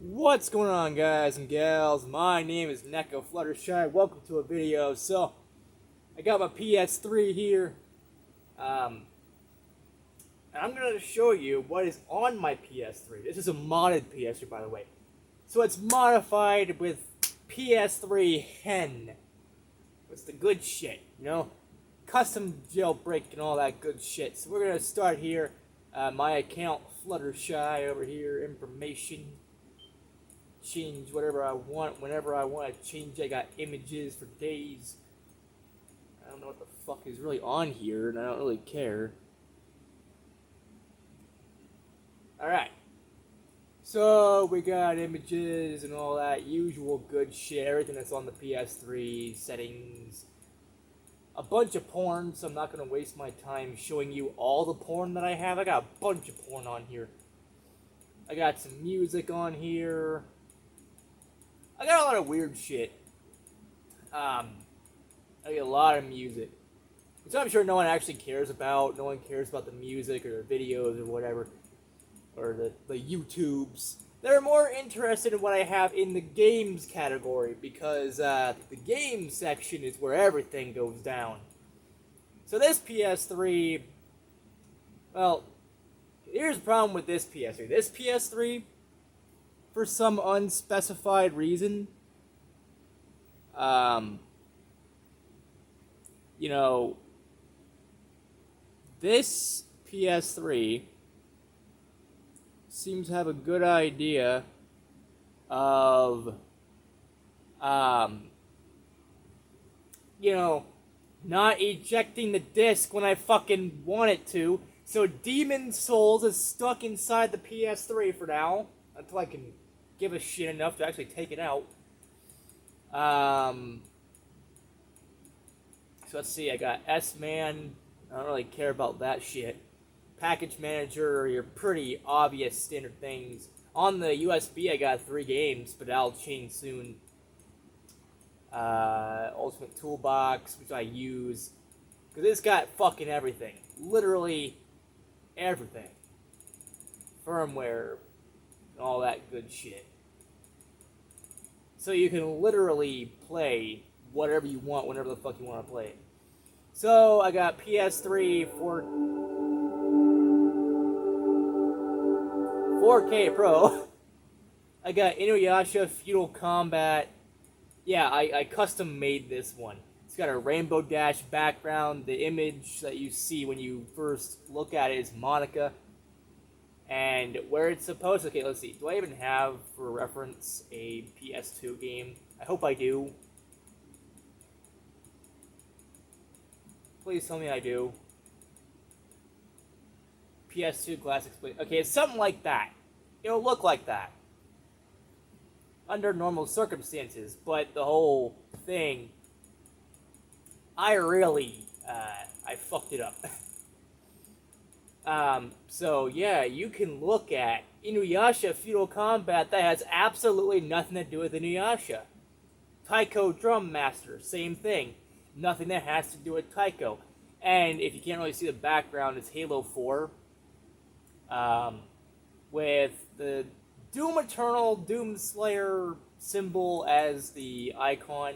What's going on, guys and gals? My name is Neko Fluttershy. Welcome to a video. So, I got my PS3 here, and I'm going to show you what is on my PS3. This is a modded PS3, by the way. So it's modified with PS3 Hen. It's the good shit, you know? Custom jailbreak and all that good shit. So we're going to start here. My account, Fluttershy, over here, information. Change whatever I want, whenever I want to change. I got images for days. I don't know what the fuck is really on here, and I don't really care. Alright. So, we got images and all that usual good shit, everything that's on the PS3, settings. A bunch of porn, so I'm not going to waste my time showing you all the porn that I have. I got a bunch of porn on here. I got some music on here. I got a lot of weird shit. I get a lot of music. Which I'm sure no one actually cares about. No one cares about the music or the videos or whatever. Or the YouTubes. They're more interested in what I have in the games category. Because the games section is where everything goes down. So this PS3... Well, here's the problem with this PS3. This PS3... for some unspecified reason, you know, this PS3 seems to have a good idea of, you know, not ejecting the disc when I fucking want it to. So Demon Souls is stuck inside the PS3 for now, until I can give a shit enough to actually take it out. So let's see, I got S-Man. I don't really care about that shit. Package Manager, your pretty obvious standard things. On the USB, I got 3 games, but that'll change soon. Ultimate Toolbox, which I use. Because it's got fucking everything. Literally everything. Firmware, all that good shit. So you can literally play whatever you want, whenever the fuck you want to play it. So I got PS3 4K Pro. I got Inuyasha Feudal Combat. Yeah, I custom made this one. It's got a Rainbow Dash background. The image that you see when you first look at it is Monica. And where it's supposed to... Okay, let's see. Do I even have, for reference, a PS2 game? I hope I do. Please tell me I do. PS2 Classics. Okay, it's something like that. It'll look like that. Under normal circumstances. But the whole thing... I really... I fucked it up. So yeah, you can look at Inuyasha Feudal Combat that has absolutely nothing to do with Inuyasha. Taiko Drum Master, same thing. Nothing that has to do with Taiko. And if you can't really see the background, it's Halo 4. With the Doom Eternal, Doom Slayer symbol as the icon,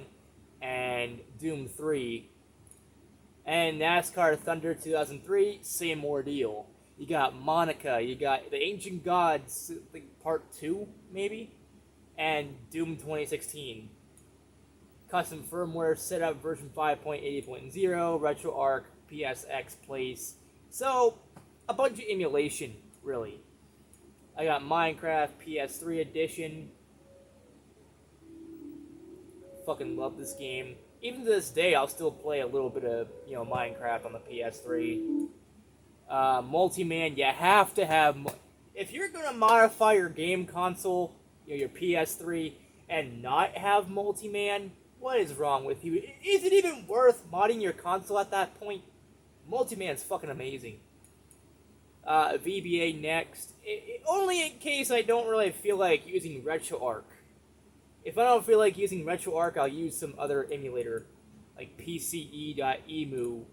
and Doom 3. And NASCAR Thunder 2003, same ordeal. You got Monica, you got the Ancient Gods, I think Part 2, maybe? And Doom 2016. Custom firmware setup version 5.80.0, RetroArch, PSX Place. So, a bunch of emulation, really. I got Minecraft PS3 edition. Fucking love this game. Even to this day, I'll still play a little bit of, you know, Minecraft on the PS3. Multi-man, you have to have... If you're going to modify your game console, you know, your PS3, and not have multi-man, what is wrong with you? Is it even worth modding your console at that point? Multi-man's fucking amazing. VBA next. Only in case I don't really feel like using RetroArch. If I don't feel like using RetroArch, I'll use some other emulator, like PCE.emu,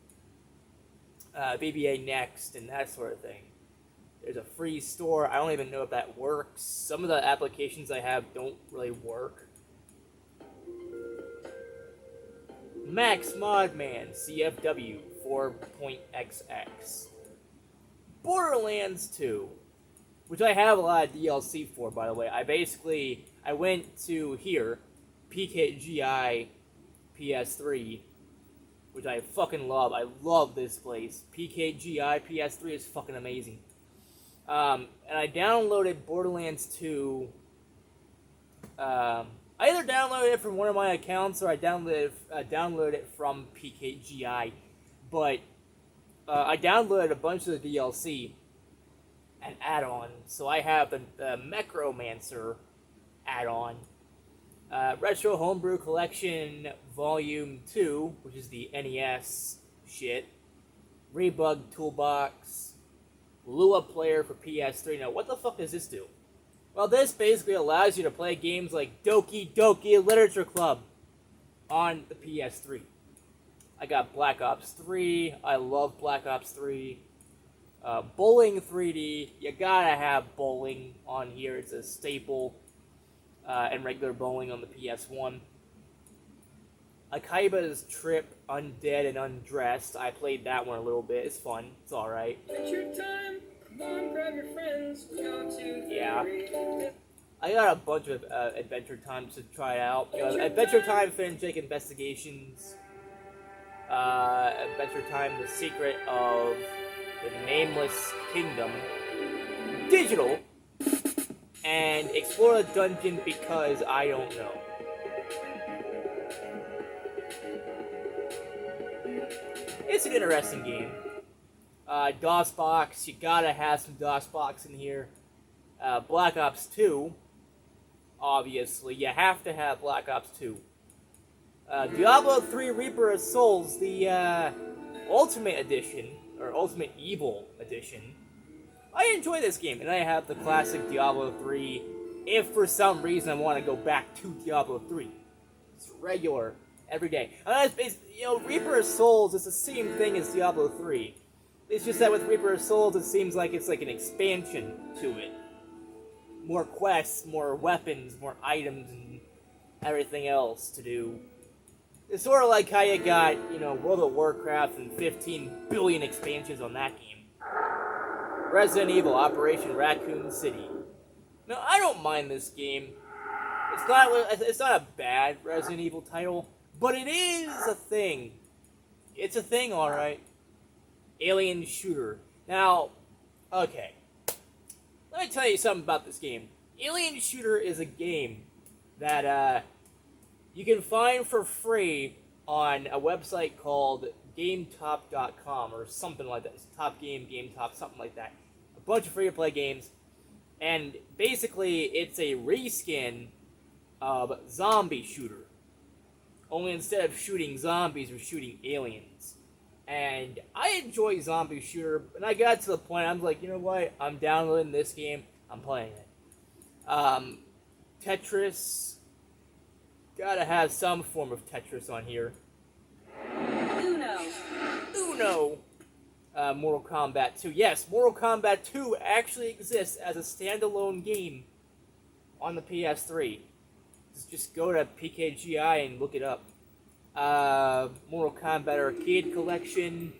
VBA Next, and that sort of thing. There's a free store. I don't even know if that works. Some of the applications I have don't really work. Max Modman CFW 4.xx. Borderlands 2, which I have a lot of DLC for, by the way. I went to here, PKGI PS3, which I fucking love. I love this place. PKGI PS3 is fucking amazing. And I downloaded Borderlands 2. I either downloaded it from one of my accounts or I downloaded it from PKGI. But I downloaded a bunch of the DLC and add-ons. So I have the Necromancer add-on. Retro Homebrew Collection Volume 2, which is the NES shit. Rebug Toolbox. Lua Player for PS3. Now, what the fuck does this do? Well, this basically allows you to play games like Doki Doki Literature Club on the PS3. I got Black Ops 3. I love Black Ops 3. Bowling 3D. You gotta have bowling on here. It's a staple. And regular bowling on the PS1. Akaiba's Trip, Undead and Undressed. I played that one a little bit. It's fun. It's alright. Adventure time. Come on, grab your friends. Go to yeah. I got a bunch of Adventure Times to try out. Adventure Time Fanfic Investigations. Adventure Time The Secret of the Nameless Kingdom. Digital. And Explore the Dungeon Because I Don't Know. It's an interesting game. DOSBox, you gotta have some DOSBox in here. Black Ops 2, obviously, you have to have Black Ops 2. Diablo 3 Reaper of Souls, the Ultimate Edition, or Ultimate Evil Edition. I enjoy this game, and I have the classic Diablo 3 if for some reason I want to go back to Diablo 3. It's regular, every day. Reaper of Souls is the same thing as Diablo 3. It's just that with Reaper of Souls, it seems like it's like an expansion to it. More quests, more weapons, more items, and everything else to do. It's sort of like how you got, World of Warcraft and 15 billion expansions on that game. Resident Evil Operation Raccoon City. Now, I don't mind this game. It's not a bad Resident Evil title, but it is a thing. It's a thing, alright. Alien shooter. Now, okay. Let me tell you something about this game. Alien Shooter is a game that you can find for free on a website called GameTop.com or something like that. It's Top Game, GameTop, something like that. A bunch of free-to-play games. And basically, it's a reskin of Zombie Shooter. Only instead of shooting zombies, we're shooting aliens. And I enjoy Zombie Shooter, and I got to the point, I'm like, you know what? I'm downloading this game, I'm playing it. Tetris. Gotta have some form of Tetris on here. Uno. Mortal Kombat 2. Yes, Mortal Kombat 2 actually exists as a standalone game on the PS3. Just go to PKGI and look it up. Mortal Kombat Arcade Collection.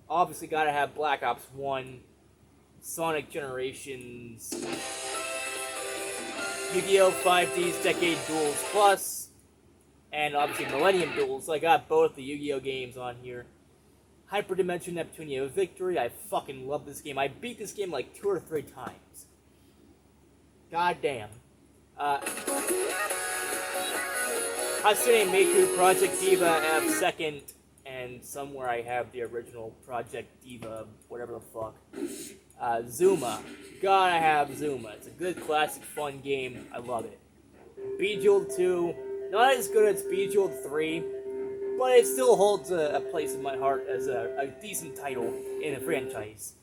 Obviously gotta have Black Ops 1. Sonic Generations. Yu-Gi-Oh! 5D's Decade Duels Plus. And obviously Millennium Duels. So I got both the Yu-Gi-Oh! Games on here. Hyperdimension Neptunia Victory. I fucking love this game. I beat this game like 2 or 3 times. God damn. Hatsune Miku Project Diva F2nd, and somewhere I have the original Project Diva, whatever the fuck. Zuma. Gotta have Zuma. It's a good, classic, fun game. I love it. Bejeweled 2. Not as good as Bejeweled 3, but it still holds a place in my heart as a decent title in a franchise.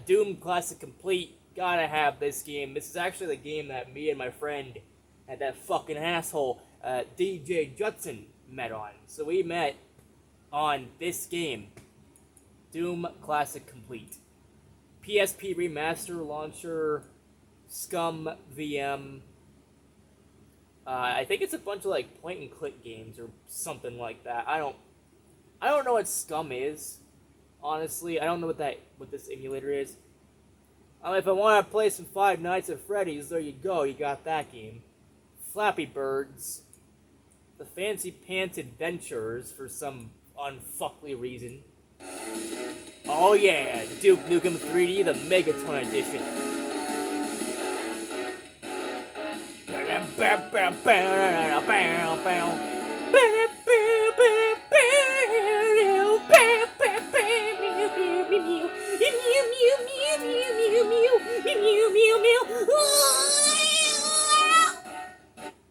Doom Classic Complete. Gotta have this game. This is actually the game that me and my friend had that fucking asshole, DJ Judson, met on. So we met on this game. Doom Classic Complete. PSP Remaster Launcher, Scum VM. I think it's a bunch of like point and click games or something like that. I don't know what Scum is. Honestly, I don't know what this emulator is. If I want to play some Five Nights at Freddy's, there you go. You got that game. Flappy Birds, The Fancy Pants Adventures for some unfuckly reason. Oh yeah, Duke Nukem 3D, the Megaton Edition.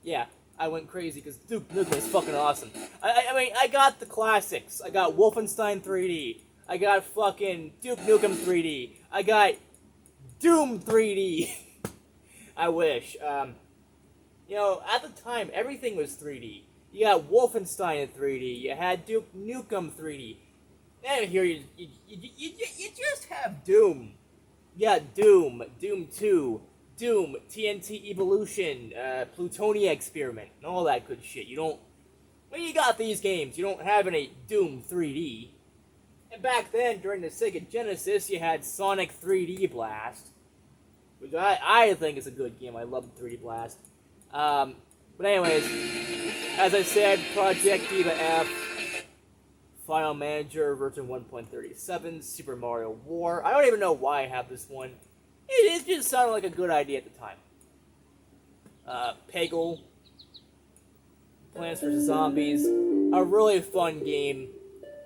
Yeah, I went crazy because Duke Nukem is fucking awesome. I mean, I got the classics. I got Wolfenstein 3D. I got fucking Duke Nukem 3D. I got Doom 3D. I wish. You know, at the time, everything was 3D. You got Wolfenstein in 3D. You had Duke Nukem 3D. And here you just have Doom. Yeah, Doom, Doom 2, Doom, TNT Evolution, Plutonia Experiment, and all that good shit. You don't... When you got these games, you don't have any Doom 3D. And back then, during the Sega Genesis, you had Sonic 3D Blast, which I think is a good game. I love the 3D Blast. But anyways, as I said, Project Diva F, Final Manager version 1.37, Super Mario War. I don't even know why I have this one. It just sounded like a good idea at the time. Peggle, Plants vs. Zombies, a really fun game.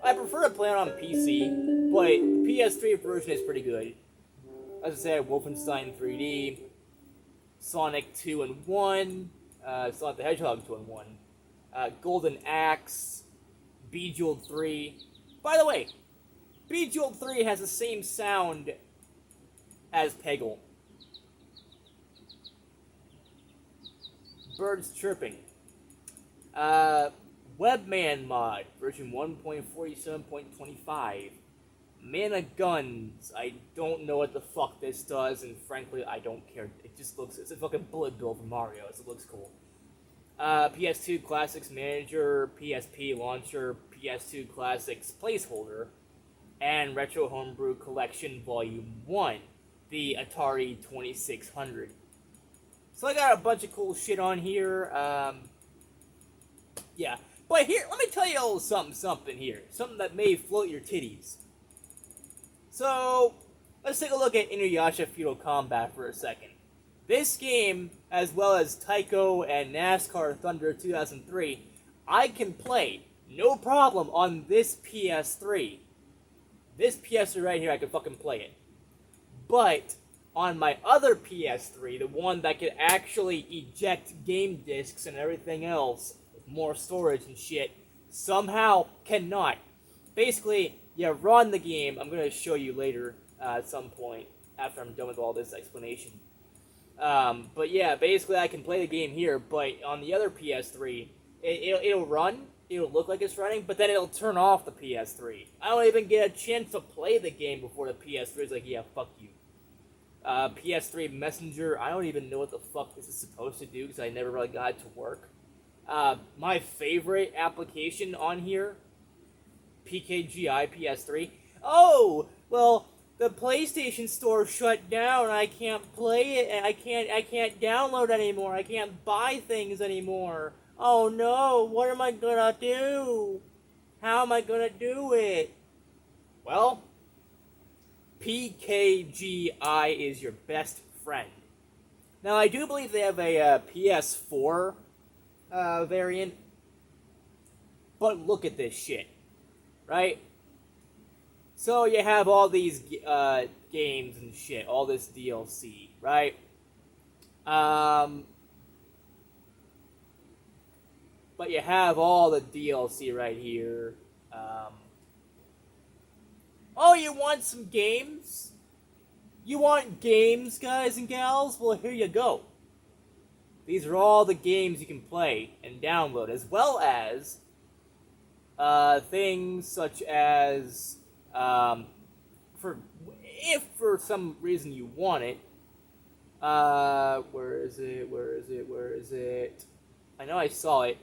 I prefer to play it on PC, but the PS3 version is pretty good. As I said, Wolfenstein 3D, Sonic 2 and 1, Sonic the Hedgehog 2 and 1, Golden Axe, Bejeweled 3. By the way, Bejeweled 3 has the same sound as Peggle. Birds chirping. Webman mod, version 1.47.25. Mana Guns. I don't know what the fuck this does, and frankly, I don't care. It just looks... It's a fucking bullet bill from Mario, so it looks cool. PS2 Classics Manager, PSP Launcher, PS2 Classics Placeholder, and Retro Homebrew Collection Volume 1, the Atari 2600. So I got a bunch of cool shit on here. Yeah. But here, let me tell you a little something here. Something that may float your titties. So, let's take a look at Inuyasha Feudal Combat for a second. This game, as well as Taiko and NASCAR Thunder 2003, I can play, no problem, on this PS3. This PS3 right here, I can fucking play it. But, on my other PS3, the one that could actually eject game discs and everything else, with more storage and shit, somehow cannot. Basically, you run the game. I'm going to show you later at some point after I'm done with all this explanation. But yeah, basically I can play the game here, but on the other PS3, it'll run, it'll look like it's running, but then it'll turn off the PS3. I don't even get a chance to play the game before the PS3 is like, yeah, fuck you. Ps3 Messenger, I don't even know what the fuck this is supposed to do, because I never really got it to work. My favorite application on here, PKGI PS3. Oh, well, the PlayStation Store shut down. I can't play it, and I can't download anymore. I can't buy things anymore. Oh no, what am I gonna do? How am I gonna do it? Well, PKGI is your best friend. Now, I do believe they have a PS4 variant, but look at this shit, right? So you have all these games and shit, all this DLC, right? But you have all the DLC right here. Oh, you want some games? You want games, guys and gals? Well, here you go. These are all the games you can play and download, as well as things such as if for some reason you want it. Where is it? Where is it? Where is it? I know I saw it.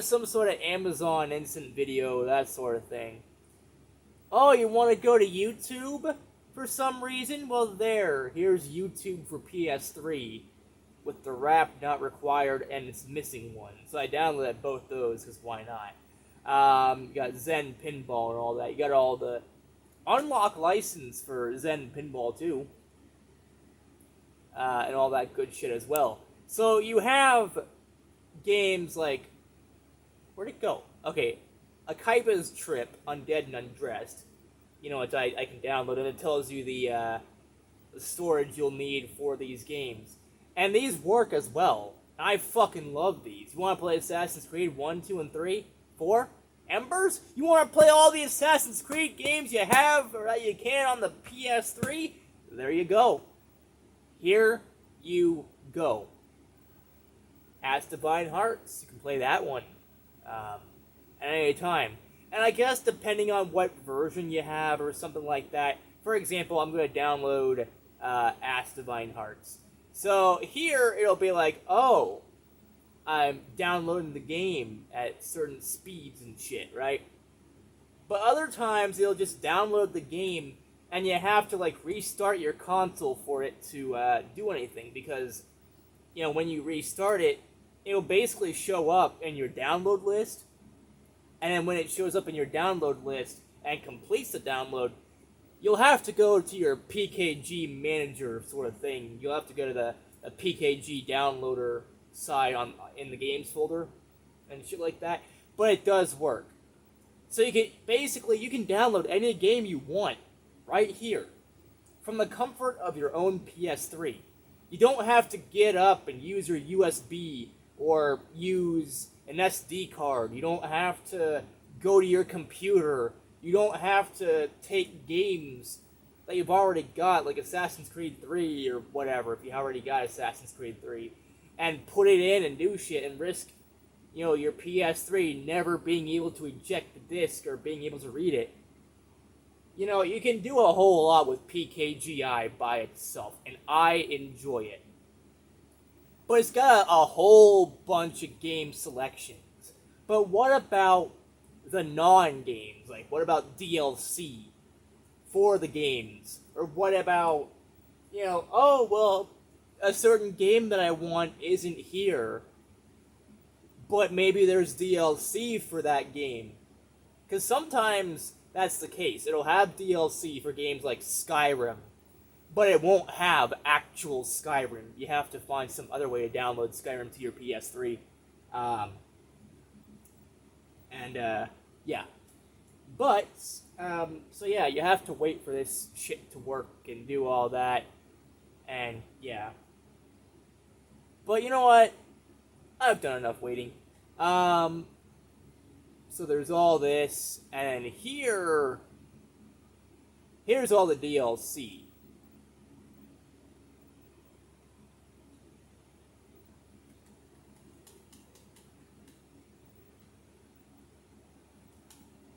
Some sort of Amazon instant video, that sort of thing. Oh, you want to go to YouTube for some reason? Well, here's YouTube for PS3 with the wrap not required and it's missing one. So I downloaded both those because why not? You got Zen Pinball and all that. You got all the unlock license for Zen Pinball too. And all that good shit as well. So you have games like... Where'd it go? Okay, Akaiba's Trip, Undead and Undressed. You know, I can download and it tells you the storage you'll need for these games. And these work as well. I fucking love these. You want to play Assassin's Creed 1, 2, and 3? 4? Embers? You want to play all the Assassin's Creed games you have or that you can on the PS3? There you go. Here you go. As Divine Hearts, you can play that one at any time. And I guess depending on what version you have or something like that, for example, I'm going to download As Divine Hearts. So here it'll be like, oh, I'm downloading the game at certain speeds and shit, right? But other times it'll just download the game and you have to like restart your console for it to do anything because, you know, when you restart it, it'll basically show up in your download list. And then when it shows up in your download list and completes the download, you'll have to go to your PKG manager sort of thing. You'll have to go to the PKG downloader side in the games folder and shit like that. But it does work. So you can download any game you want right here from the comfort of your own PS3. You don't have to get up and use your USB or use an SD card. You don't have to go to your computer. You don't have to take games that you've already got, like Assassin's Creed 3 or whatever, if you already got Assassin's Creed 3, and put it in and do shit and risk, you know, your PS3 never being able to eject the disc or being able to read it. You know, you can do a whole lot with PKGI by itself, and I enjoy it. But it's got a whole bunch of game selections. But what about the non-games? Like, what about DLC for the games? Or what about, you know, oh, well, a certain game that I want isn't here, but maybe there's DLC for that game. Because sometimes that's the case. It'll have DLC for games like Skyrim, but it won't have actual Skyrim. You have to find some other way to download Skyrim to your PS3. Yeah. But, so yeah, you have to wait for this shit to work and do all that. And, yeah. But you know what? I've done enough waiting. So there's all this, and here's all the DLC.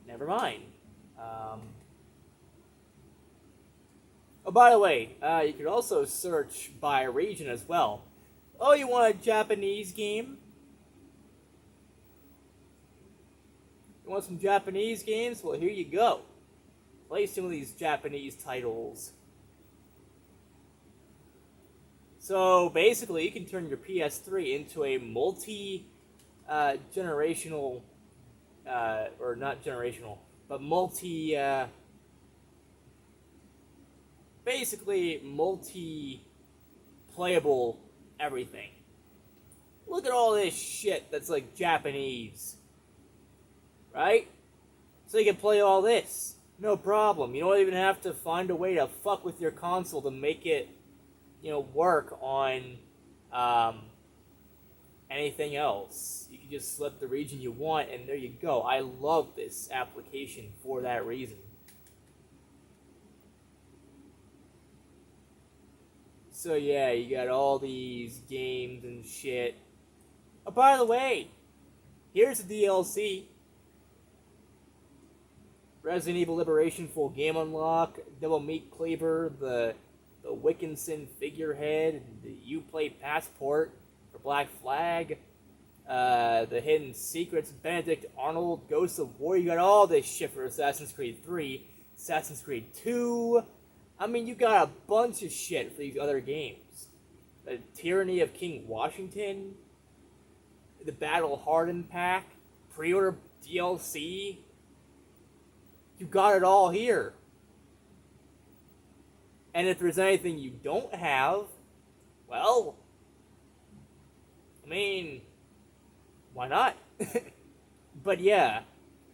Never mind. Oh, by the way, you could also search by region as well. Oh, you want a Japanese game? You want some Japanese games? Well, here you go. Play some of these Japanese titles. So, basically, you can turn your PS3 into a multi-generational, or not generational, but basically multi-playable everything. Look at all this shit that's like Japanese. Right? So you can play all this. No problem. You don't even have to find a way to fuck with your console to make it, you know, work on anything else. You can just select the region you want and there you go. I love this application for that reason. So yeah, you got all these games and shit. Oh, by the way, here's the DLC. Resident Evil Liberation full game unlock, Double Meat Cleaver, the Wickinson figurehead, the Uplay passport for Black Flag, the Hidden Secrets, Benedict Arnold, Ghosts of War. You got all this shit for Assassin's Creed 3, Assassin's Creed 2. I mean, you got a bunch of shit for these other games. The Tyranny of King Washington, the Battle Hardened pack, pre-order DLC. You got it all here. And if there's anything you don't have, well, I mean, why not? But yeah,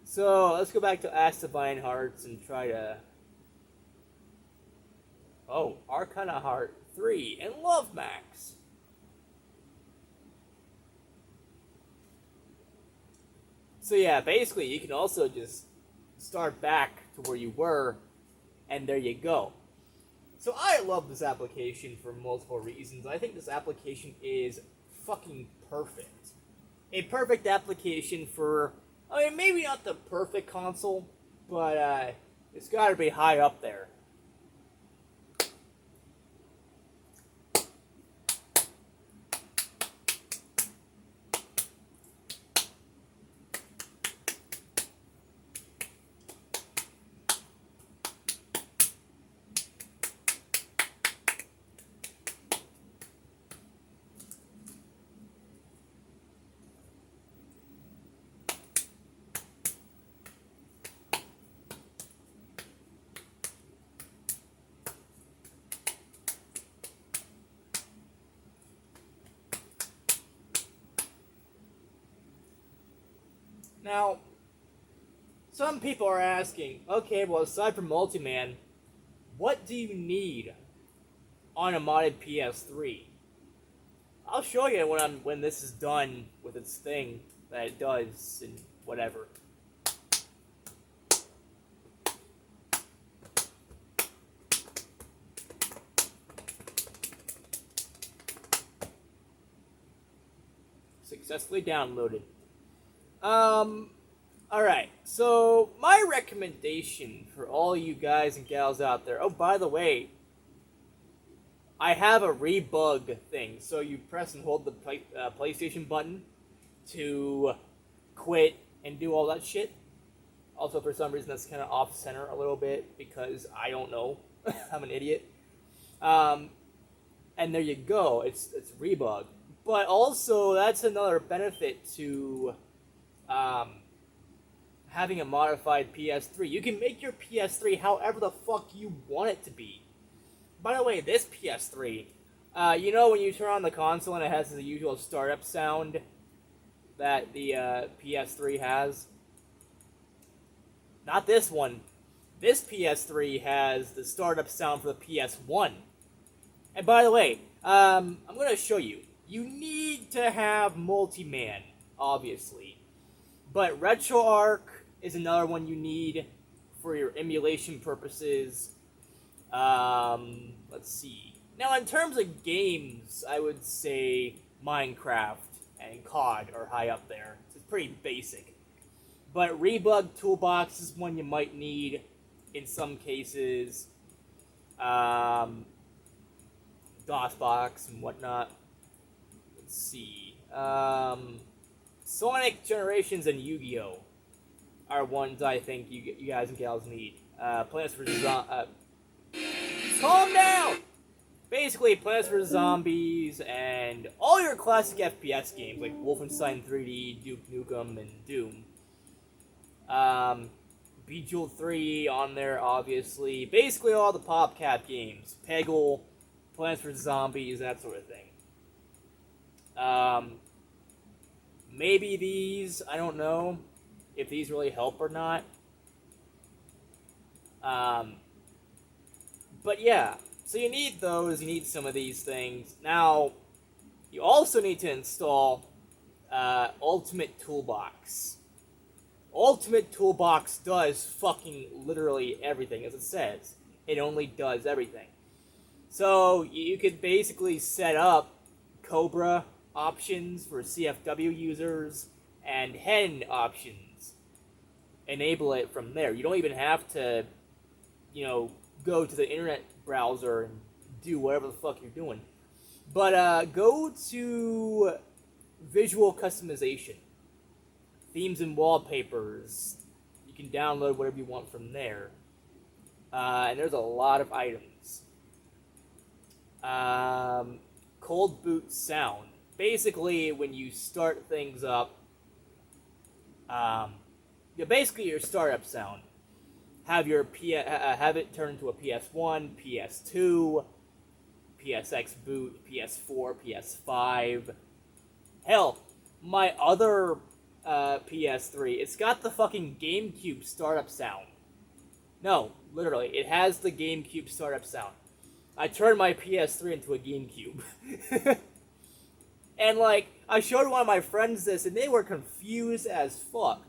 so let's go back to Ask Divine Hearts and try to... Oh, Arcana Heart 3 and Love Max. So yeah, basically you can also just start back to where you were, and there you go. So I love this application for multiple reasons. I think this application is fucking perfect. A perfect application for, I mean, maybe not the perfect console, but it's gotta be high up there. Now, some people are asking, okay, well, aside from Multiman, what do you need on a modded PS3? I'll show you when this is done with its thing that it does and whatever. Successfully downloaded. Alright, so my recommendation for all you guys and gals out there, oh, by the way, I have a rebug thing, so you press and hold the PlayStation button to quit and do all that shit. Also, for some reason, that's kind of off-center a little bit, because I don't know, I'm an idiot. And there you go, it's rebug. But also, that's another benefit to having a modified PS3. You can make your PS3 however the fuck you want it to be. By the way, this PS3, you know when you turn on the console and it has the usual startup sound that the PS3 has? Not this one. This PS3 has the startup sound for the PS1. And by the way, I'm going to show you. You need to have Multiman, obviously. But RetroArch is another one you need for your emulation purposes. Let's see. Now, in terms of games, I would say Minecraft and COD are high up there. It's pretty basic. But Rebug Toolbox is one you might need in some cases. DOSBox and whatnot. Let's see. Sonic Generations and Yu-Gi-Oh! Are ones I think you guys and gals need. Plants vs. Calm down! Basically, Plants vs. Zombies and all your classic FPS games like Wolfenstein 3D, Duke Nukem, and Doom. Bejeweled 3 on there, obviously. Basically, all the PopCap games. Peggle, Plants vs. Zombies, that sort of thing. Maybe these, I don't know if these really help or not. But yeah, so you need those, you need some of these things. Now, you also need to install Ultimate Toolbox. Ultimate Toolbox does fucking literally everything, as it says. It only does everything. So, you could basically set up Cobra options for CFW users and Hen options. enable it from there. You don't even have to, go to the internet browser and do whatever the fuck you're doing. But go to visual customization, themes and wallpapers. You can download whatever you want from there. And there's a lot of items. Cold boot sound. Basically, when you start things up, basically your startup sound. Have it turn into a PS1, PS2, PSX boot, PS4, PS5. Hell, my other PS3, it's got the fucking GameCube startup sound. No, literally, it has the GameCube startup sound. I turned my PS3 into a GameCube. And, I showed one of my friends this, and they were confused as fuck.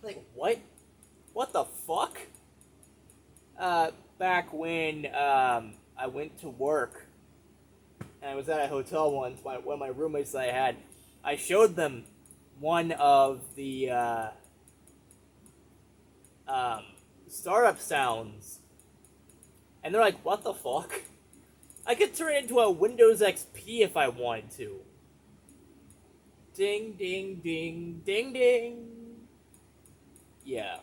Like, what? What the fuck? Back when, I went to work, and I was at a hotel once, one of my roommates that I had, I showed them one of the, startup sounds, and they're like, what the fuck? I could turn it into a Windows XP if I wanted to. Ding, ding, ding, ding, ding. Yeah.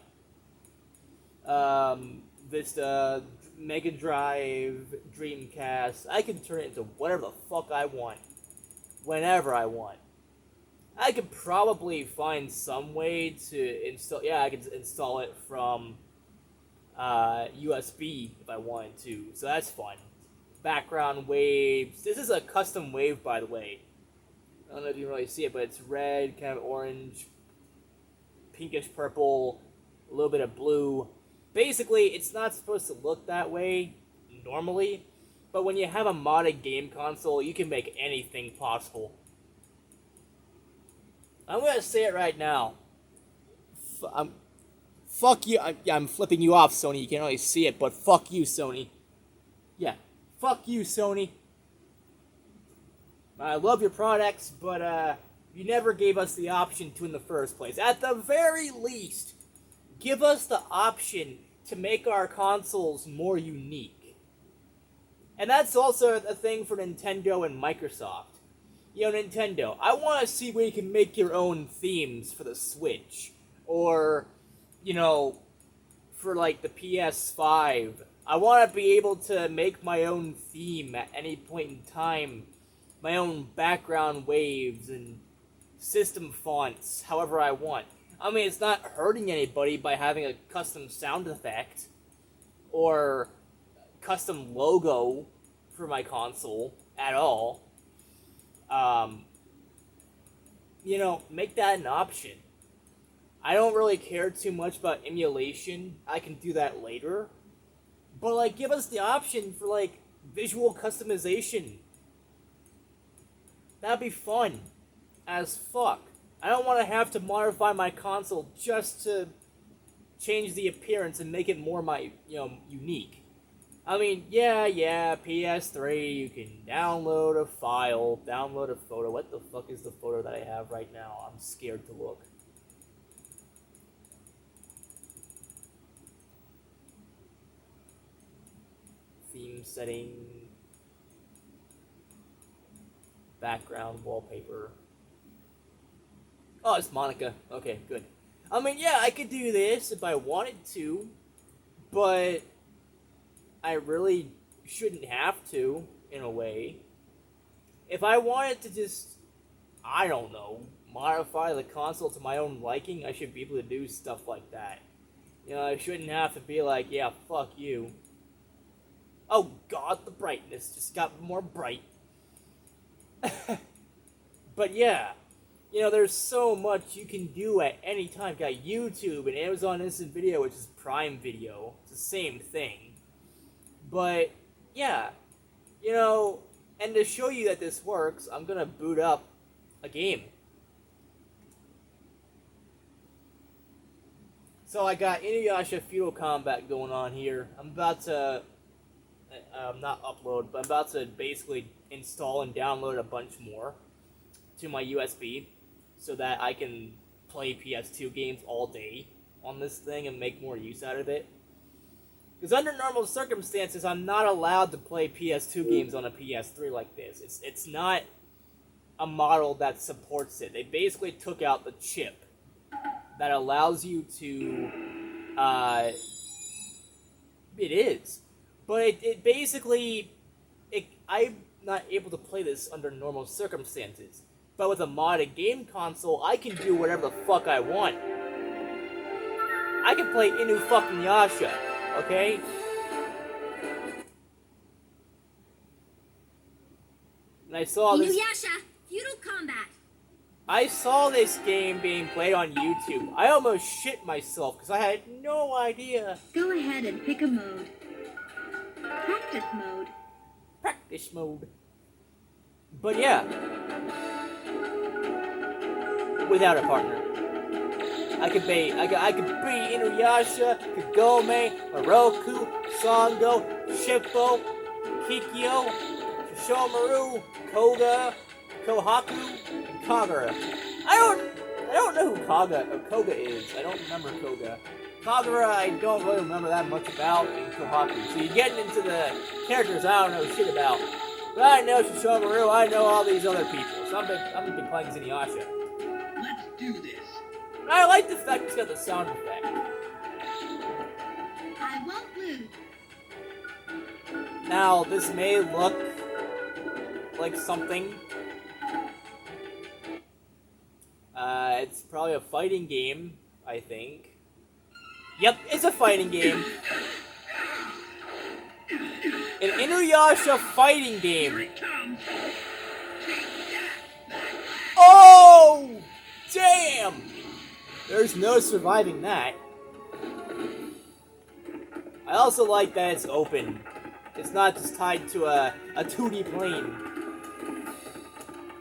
Vista, Mega Drive, Dreamcast. I can turn it into whatever the fuck I want. Whenever I want. I could probably find some way to install... Yeah, I could install it from USB if I wanted to. So that's fun. Background waves. This is a custom wave, by the way. I don't know if you can really see it, but it's red, kind of orange, pinkish purple, a little bit of blue. Basically, it's not supposed to look that way normally, but when you have a modded game console, you can make anything possible. I'm gonna say it right now. Fuck you. I'm flipping you off, Sony. You can't really see it, but fuck you, Sony. Yeah, fuck you, Sony. I love your products, but you never gave us the option to in the first place. At the very least, give us the option to make our consoles more unique. And that's also a thing for Nintendo and Microsoft. Nintendo, I want to see where you can make your own themes for the Switch. Or, for the PS5. I want to be able to make my own theme at any point in time. My own background waves and system fonts, however I want. I mean, it's not hurting anybody by having a custom sound effect or custom logo for my console at all. Make that an option. I don't really care too much about emulation. I can do that later. But, give us the option for, visual customization. That'd be fun as fuck. I don't want to have to modify my console just to change the appearance and make it more unique. I mean, yeah, PS3, you can download a file, download a photo. What the fuck is the photo that I have right now? I'm scared to look. Theme setting. Background wallpaper. Oh, it's Monica. Okay, good. I mean, yeah, I could do this if I wanted to, but I really shouldn't have to, in a way. If I wanted to just, I don't know, modify the console to my own liking, I should be able to do stuff like that. I shouldn't have to be like, yeah, fuck you. Oh god, the brightness just got more bright. But yeah, there's so much you can do at any time. You got YouTube and Amazon Instant Video, which is Prime Video. It's the same thing. But yeah, and to show you that this works, I'm gonna boot up a game. So I got Inuyasha Feudal Combat going on here. I'm about to not upload, but I'm about to basically install and download a bunch more to my USB so that I can play PS2 games all day on this thing and make more use out of it. Because under normal circumstances, I'm not allowed to play PS2 games on a PS3 like this. It's not a model that supports it. They basically took out the chip that allows you to, it is. But it basically, I'm not able to play this under normal circumstances. But with a modded game console, I can do whatever the fuck I want. I can play Inuyasha, okay? And I saw this. Inuyasha, feudal combat. I saw this game being played on YouTube. I almost shit myself because I had no idea. Go ahead and pick a mode. Practice mode. Practice mode. But yeah. Without a partner. I could be Inuyasha, Kagome, Oroku, Sango, Shippo, Kikyo, Shishomaru, Koga, Kohaku, and Kagura. I don't know who Koga is. I don't remember Koga. Kagura, I don't really remember that much about, and Kohaku. So you're getting into the characters I don't know shit about. But I know Shishomaru, I know all these other people. So I've been playing Inuyasha. Let's do this. I like the fact it's got the sound effect. I won't lose. Now, this may look like something. It's probably a fighting game, I think. Yep, it's a fighting game. An Inuyasha fighting game. Oh! Damn! There's no surviving that. I also like that it's open. It's not just tied to a 2D plane.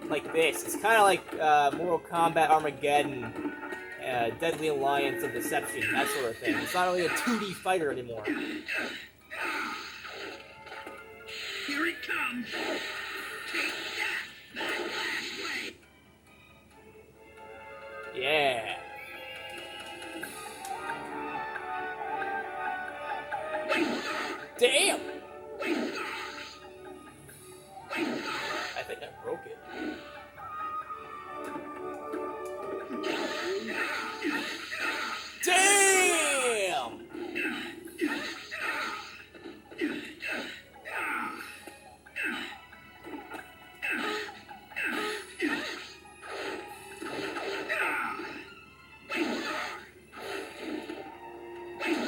Like this. It's kind of like Mortal Kombat, Armageddon, Deadly Alliance, and Deception, that sort of thing. It's not really a 2D fighter anymore. Here it comes. Take that last way. Yeah. Damn! I think I broke it. Damn!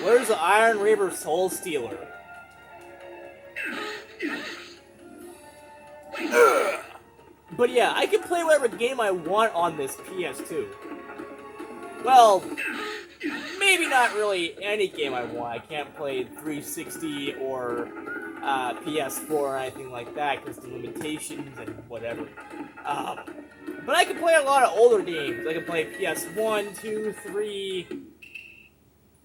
Where's the Iron Reaver Soul Stealer? But yeah, I can play whatever game I want on this PS2. Well, maybe not really any game I want. I can't play 360 or PS4 or anything like that because the limitations and whatever. But I can play a lot of older games. I can play PS1, 2, 3,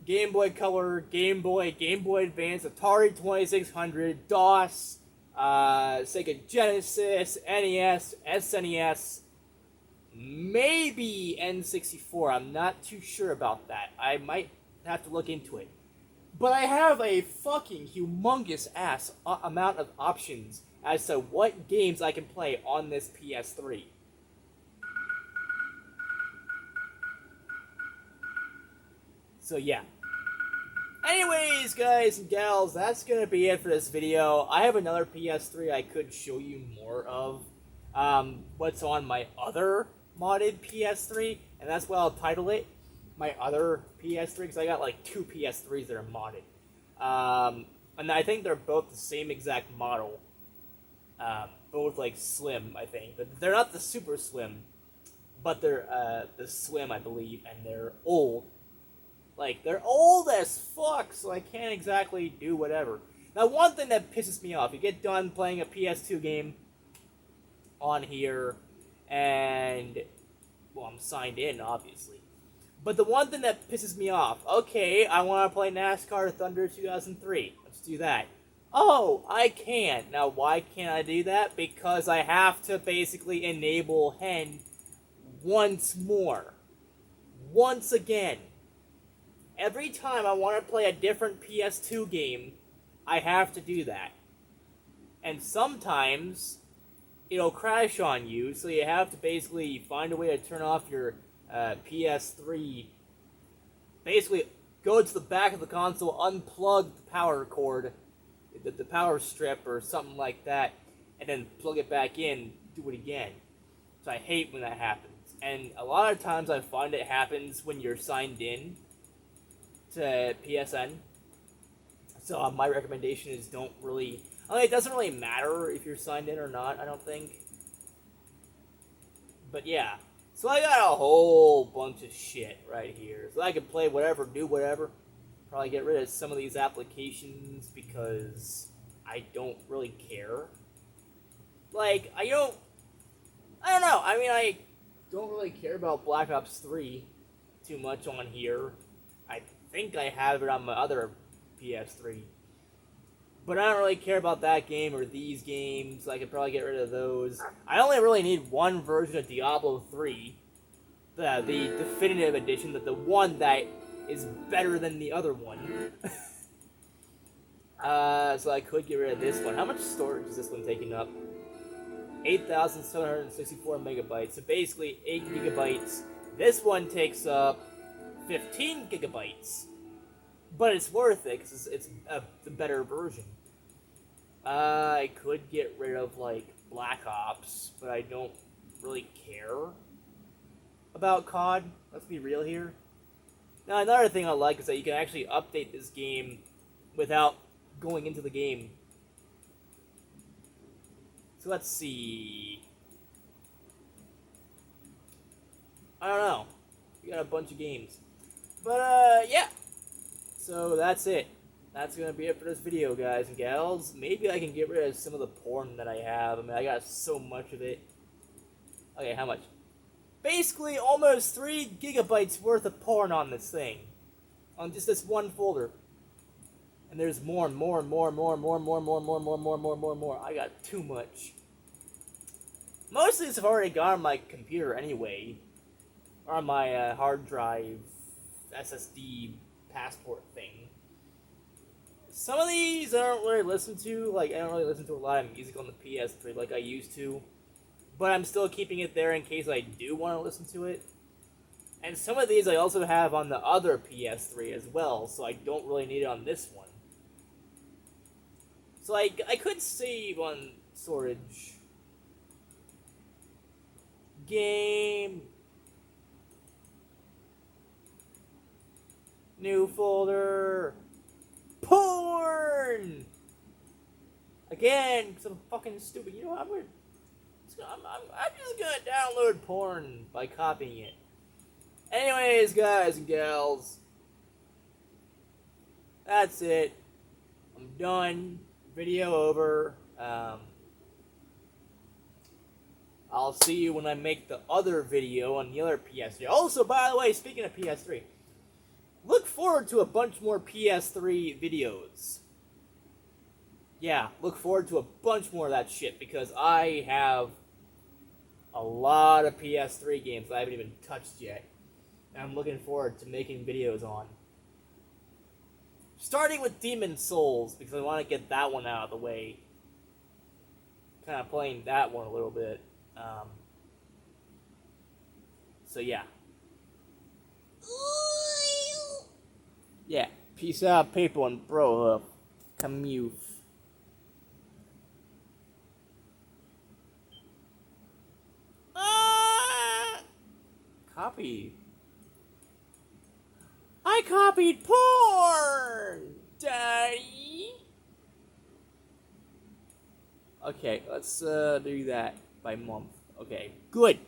Game Boy Color, Game Boy Advance, Atari 2600, DOS, Sega Genesis, NES, SNES, maybe N64. I'm not too sure about that. I might have to look into it. But I have a fucking humongous ass amount of options as to what games I can play on this PS3. So yeah. Anyways, guys and gals, that's gonna be it for this video. I have another PS3 I could show you more of. What's on my other modded PS3, and that's what I'll title it. My other PS3, because I got like two PS3s that are modded. And I think they're both the same exact model. Both like slim, I think. But they're not the super slim, but they're the slim, I believe, and they're old. Like, they're old as fuck, so I can't exactly do whatever. Now, one thing that pisses me off, you get done playing a PS2 game on here, and, well, I'm signed in, obviously. But the one thing that pisses me off, okay, I want to play NASCAR Thunder 2003. Let's do that. Oh, I can't. Now, why can't I do that? Because I have to basically enable Hen once more. Once again. Every time I want to play a different PS2 game, I have to do that. And sometimes it'll crash on you, so you have to basically find a way to turn off your PS3. Basically, go to the back of the console, unplug the power cord, the power strip or something like that, and then plug it back in, do it again. So I hate when that happens. And a lot of times I find it happens when you're signed in to PSN. So my recommendation is don't really... I mean, it doesn't really matter if you're signed in or not, I don't think. But yeah. So I got a whole bunch of shit right here. So I can play whatever, do whatever. Probably get rid of some of these applications because I don't really care. Like, I don't know. I mean, I don't really care about Black Ops 3 too much on here. I think I have it on my other PS3. But I don't really care about that game or these games. I could probably get rid of those. I only really need one version of Diablo 3. The definitive edition, the one that is better than the other one. So I could get rid of this one. How much storage is this one taking up? 8,764 megabytes. So basically 8 gigabytes. This one takes up 15 gigabytes. But it's worth it because it's the better version. I could get rid of like Black Ops, but I don't really care about COD. Let's be real here. Now another thing I like is that you can actually update this game without going into the game. So let's see. I don't know. We got a bunch of games. But yeah. So that's it. That's gonna be it for this video, guys and gals. Maybe I can get rid of some of the porn that I have. I mean, I got so much of it. Okay, how much? Basically, almost 3 gigabytes worth of porn on this thing. On just this one folder. And there's more and more and more and more and more and more and more and more and more and more and more and more and more. I got too much. Most of these have already gone on my computer anyway. Or on my hard drive SSD passport thing. Some of these I don't really listen to. Like, I don't really listen to a lot of music on the PS3 like I used to. But I'm still keeping it there in case I do want to listen to it. And some of these I also have on the other PS3 as well, so I don't really need it on this one. So I could save on storage. Game. New folder. Porn! Again, because I'm fucking stupid. You know what? I'm just gonna download porn by copying it. Anyways, guys and gals. That's it. I'm done. Video over. I'll see you when I make the other video on the other PS3. Also, by the way, speaking of PS3, look forward to a bunch more PS3 videos. Yeah, look forward to a bunch more of that shit because I have a lot of PS3 games that I haven't even touched yet. And I'm looking forward to making videos on. Starting with Demon Souls, because I want to get that one out of the way. Kind of playing that one a little bit. So yeah. Yeah, peace out, people, and bro, commute. Copy. I copied porn! Daddy! Okay, let's do that by month. Okay, good.